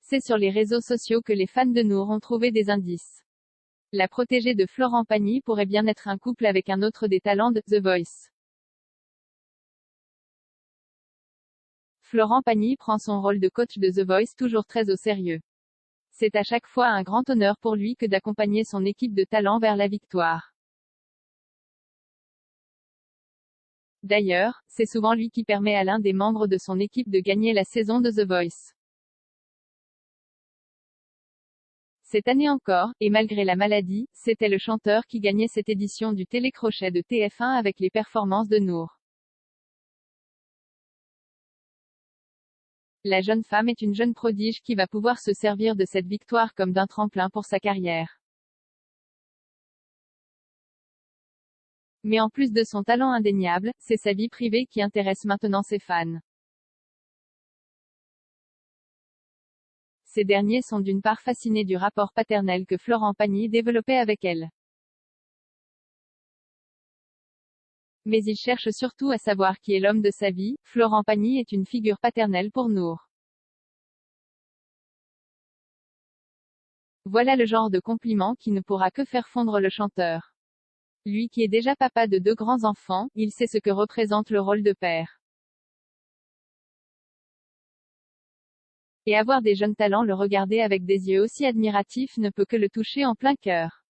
C'est sur les réseaux sociaux que les fans de Nour ont trouvé des indices. La protégée de Florent Pagny pourrait bien être un couple avec un autre des talents de The Voice. Florent Pagny prend son rôle de coach de The Voice toujours très au sérieux. C'est à chaque fois un grand honneur pour lui que d'accompagner son équipe de talents vers la victoire. D'ailleurs, c'est souvent lui qui permet à l'un des membres de son équipe de gagner la saison de The Voice. Cette année encore, et malgré la maladie, c'était le chanteur qui gagnait cette édition du télécrochet de TF1 avec les performances de Nour. La jeune femme est une jeune prodige qui va pouvoir se servir de cette victoire comme d'un tremplin pour sa carrière. Mais en plus de son talent indéniable, c'est sa vie privée qui intéresse maintenant ses fans. Ces derniers sont d'une part fascinés du rapport paternel que Florent Pagny développait avec elle. Mais ils cherchent surtout à savoir qui est l'homme de sa vie. Florent Pagny est une figure paternelle pour Nour. Voilà le genre de compliment qui ne pourra que faire fondre le chanteur. Lui qui est déjà papa de 2 grands enfants, il sait ce que représente le rôle de père. Et avoir des jeunes talents le regarder avec des yeux aussi admiratifs ne peut que le toucher en plein cœur.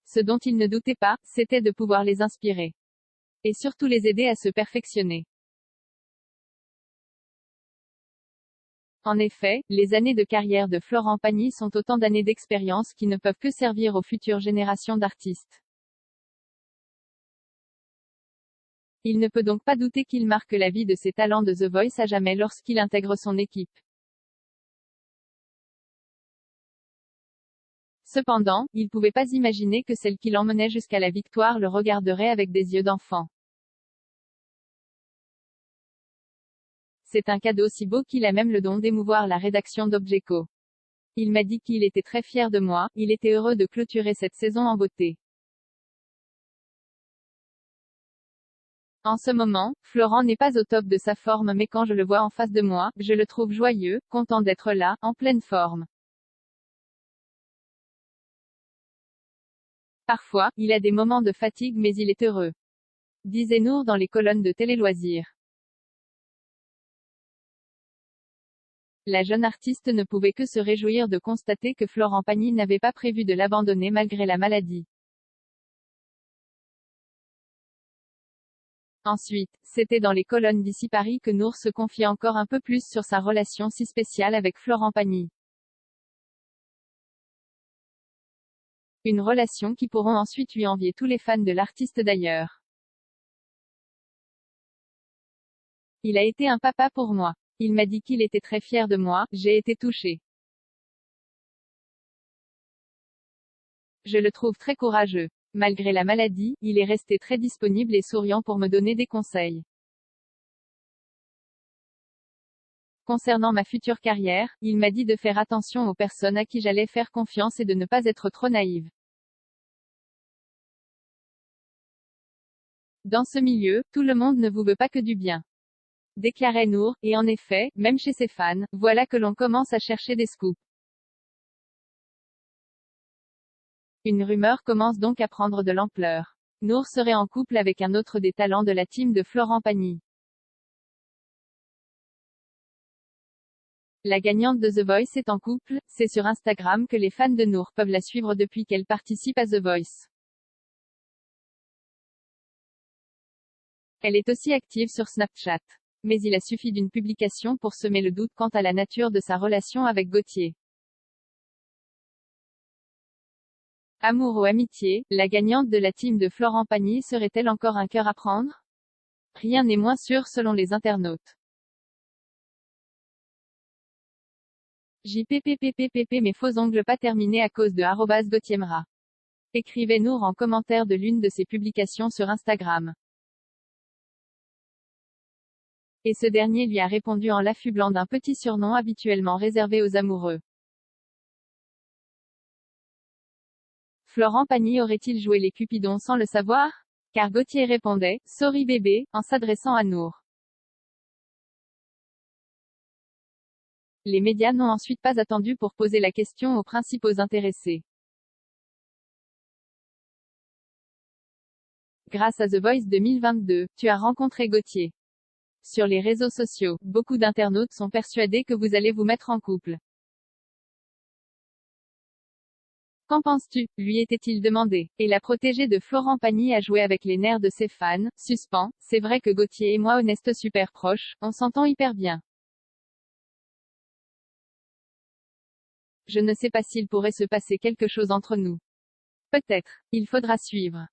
Ce dont il ne doutait pas, c'était de pouvoir les inspirer. Et surtout les aider à se perfectionner. En effet, les années de carrière de Florent Pagny sont autant d'années d'expérience qui ne peuvent que servir aux futures générations d'artistes. Il ne peut donc pas douter qu'il marque la vie de ses talents de The Voice à jamais lorsqu'il intègre son équipe. Cependant, il pouvait pas imaginer que celle qui l'emmenait jusqu'à la victoire le regarderait avec des yeux d'enfant. C'est un cadeau si beau qu'il a même le don d'émouvoir la rédaction d'Objeco. Il m'a dit qu'il était très fier de moi, il était heureux de clôturer cette saison en beauté. En ce moment, Florent n'est pas au top de sa forme mais quand je le vois en face de moi, je le trouve joyeux, content d'être là, en pleine forme. Parfois, il a des moments de fatigue mais il est heureux. Disait Nour dans les colonnes de Télé Loisirs. La jeune artiste ne pouvait que se réjouir de constater que Florent Pagny n'avait pas prévu de l'abandonner malgré la maladie. Ensuite, c'était dans les colonnes d'Ici Paris que Nour se confiait encore un peu plus sur sa relation si spéciale avec Florent Pagny. Une relation qui pourront ensuite lui envier tous les fans de l'artiste d'ailleurs. Il a été un papa pour moi. Il m'a dit qu'il était très fier de moi, j'ai été touchée. Je le trouve très courageux. Malgré la maladie, il est resté très disponible et souriant pour me donner des conseils. Concernant ma future carrière, il m'a dit de faire attention aux personnes à qui j'allais faire confiance et de ne pas être trop naïve. Dans ce milieu, tout le monde ne vous veut pas que du bien. Déclarait Nour, et en effet, même chez ses fans, voilà que l'on commence à chercher des scoops. Une rumeur commence donc à prendre de l'ampleur. Nour serait en couple avec un autre des talents de la team de Florent Pagny. La gagnante de The Voice est en couple, c'est sur Instagram que les fans de Nour peuvent la suivre depuis qu'elle participe à The Voice. Elle est aussi active sur Snapchat. Mais il a suffi d'une publication pour semer le doute quant à la nature de sa relation avec Gauthier. Amour ou amitié, la gagnante de la team de Florent Pagny serait-elle encore un cœur à prendre? Rien n'est moins sûr selon les internautes. JPPPPPP mes faux ongles pas terminés à cause de @GautierMra. Écrivait Nour en commentaire de l'une de ses publications sur Instagram. Et ce dernier lui a répondu en l'affublant d'un petit surnom habituellement réservé aux amoureux. Florent Pagny aurait-il joué les Cupidons sans le savoir? Car Gauthier répondait « Sorry bébé » en s'adressant à Nour. Les médias n'ont ensuite pas attendu pour poser la question aux principaux intéressés. Grâce à The Voice 2022, tu as rencontré Gauthier. Sur les réseaux sociaux, beaucoup d'internautes sont persuadés que vous allez vous mettre en couple. Qu'en penses-tu? Lui était-il demandé. Et la protégée de Florent Pagny a joué avec les nerfs de ses fans. Suspens, c'est vrai que Gauthier et moi honnête super proches, on s'entend hyper bien. Je ne sais pas s'il pourrait se passer quelque chose entre nous. Peut-être. Il faudra suivre.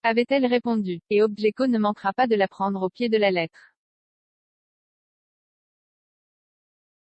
Avait-elle répondu. Et Objeco ne manquera pas de la prendre au pied de la lettre.